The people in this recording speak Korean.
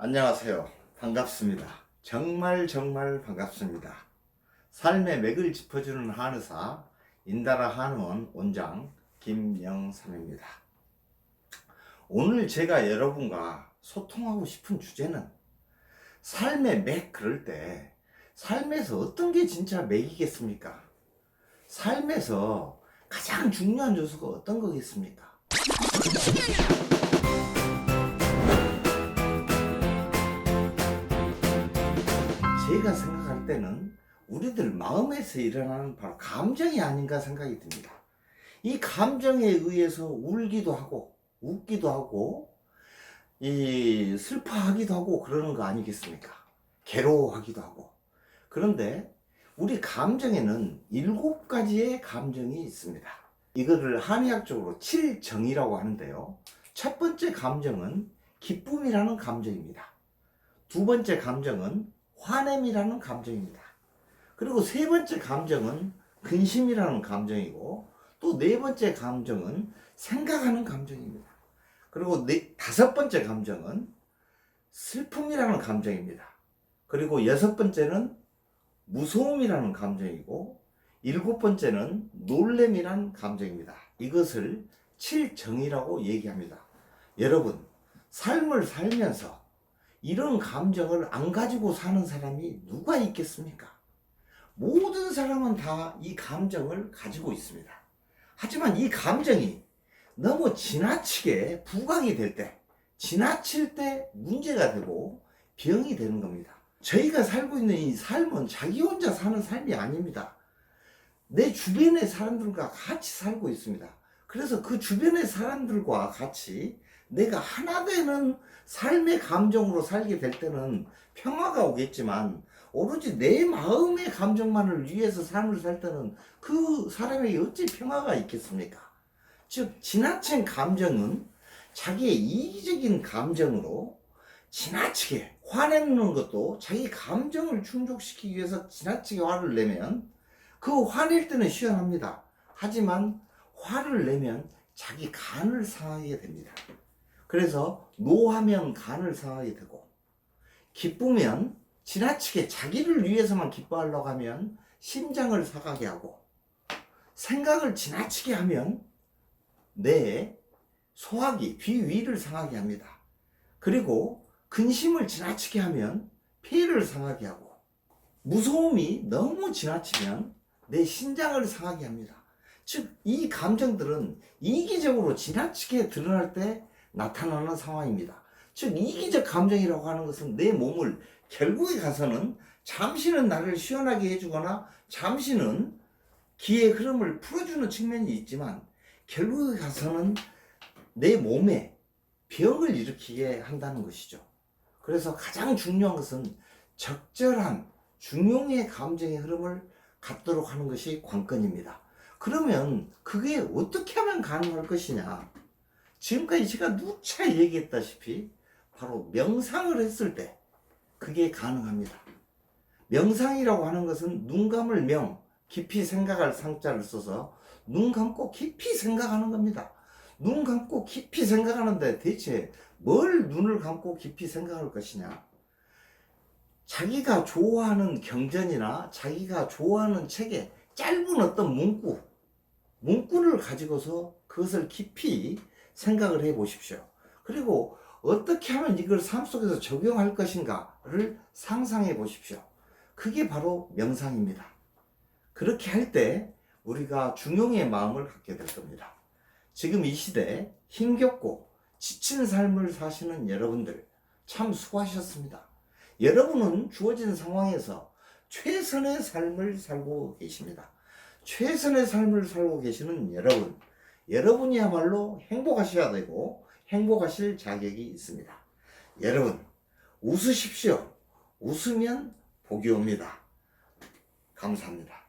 안녕하세요. 반갑습니다. 정말 반갑습니다. 삶의 맥을 짚어주는 한의사 인다라 한의원 원장 김영삼입니다. 오늘 제가 여러분과 소통하고 싶은 주제는 삶의 맥 그럴 때 삶에서 어떤 게 진짜 맥이겠습니까? 삶에서 가장 중요한 요소가 어떤 거겠습니까? 제가 생각할 때는 우리들 마음에서 일어나는 바로 감정이 아닌가 생각이 듭니다. 이 감정에 의해서 울기도 하고 웃기도 하고 이 슬퍼하기도 하고 그러는 거 아니겠습니까? 괴로워하기도 하고. 그런데 우리 감정에는 7가지의 감정이 있습니다. 이거를 한의학적으로 7정이라고 하는데요. 첫 번째 감정은 기쁨이라는 감정입니다. 두 번째 감정은 화냄이라는 감정입니다. 그리고 세 번째 감정은 근심이라는 감정이고, 또 네 번째 감정은 생각하는 감정입니다. 그리고 다섯 번째 감정은 슬픔이라는 감정입니다. 그리고 여섯 번째는 무서움이라는 감정이고, 일곱 번째는 놀램이라는 감정입니다. 이것을 칠정이라고 얘기합니다. 여러분, 삶을 살면서 이런 감정을 안 가지고 사는 사람이 누가 있겠습니까? 모든 사람은 다 이 감정을 가지고 있습니다. 하지만 이 감정이 너무 지나치게 부각이 될 때, 지나칠 때 문제가 되고 병이 되는 겁니다. 저희가 살고 있는 이 삶은 자기 혼자 사는 삶이 아닙니다. 내 주변의 사람들과 같이 살고 있습니다. 그래서 그 주변의 사람들과 같이 내가 하나 되는 삶의 감정으로 살게 될 때는 평화가 오겠지만, 오로지 내 마음의 감정만을 위해서 삶을 살 때는 그 사람에게 어찌 평화가 있겠습니까? 즉, 지나친 감정은 자기의 이기적인 감정으로 지나치게 화내는 것도 자기 감정을 충족시키기 위해서 지나치게 화를 내면 그 화낼 때는 시원합니다. 하지만 화를 내면 자기 간을 상하게 됩니다. 그래서 노하면 간을 상하게 되고, 기쁘면 지나치게 자기를 위해서만 기뻐하려고 하면 심장을 상하게 하고, 생각을 지나치게 하면 내 소화기, 비위를 상하게 합니다. 그리고 근심을 지나치게 하면 폐를 상하게 하고, 무서움이 너무 지나치면 내 신장을 상하게 합니다. 즉, 이 감정들은 이기적으로 지나치게 드러날 때 나타나는 상황입니다. 즉, 이기적 감정이라고 하는 것은 내 몸을 결국에 가서는 잠시는 나를 시원하게 해주거나 잠시는 기의 흐름을 풀어주는 측면이 있지만, 결국에 가서는 내 몸에 병을 일으키게 한다는 것이죠. 그래서 가장 중요한 것은 적절한 중용의 감정의 흐름을 갖도록 하는 것이 관건입니다. 그러면 그게 어떻게 하면 가능할 것이냐? 지금까지 제가 누차 얘기했다시피 바로 명상을 했을 때 그게 가능합니다. 명상이라고 하는 것은 눈 감을 명, 깊이 생각할 상자를 써서 눈 감고 깊이 생각하는 겁니다. 눈 감고 깊이 생각하는데 대체 뭘 눈을 감고 깊이 생각할 것이냐? 자기가 좋아하는 경전이나 자기가 좋아하는 책에 짧은 어떤 문구를 가지고서 그것을 깊이 생각을 해 보십시오. 그리고 어떻게 하면 이걸 삶 속에서 적용할 것인가를 상상해 보십시오. 그게 바로 명상입니다. 그렇게 할 때 우리가 중용의 마음을 갖게 될 겁니다. 지금 이 시대에 힘겹고 지친 삶을 사시는 여러분들 참 수고하셨습니다. 여러분은 주어진 상황에서 최선의 삶을 살고 계십니다. 최선의 삶을 살고 계시는 여러분이야말로 행복하셔야 되고 행복하실 자격이 있습니다. 여러분, 웃으십시오. 웃으면 복이 옵니다. 감사합니다.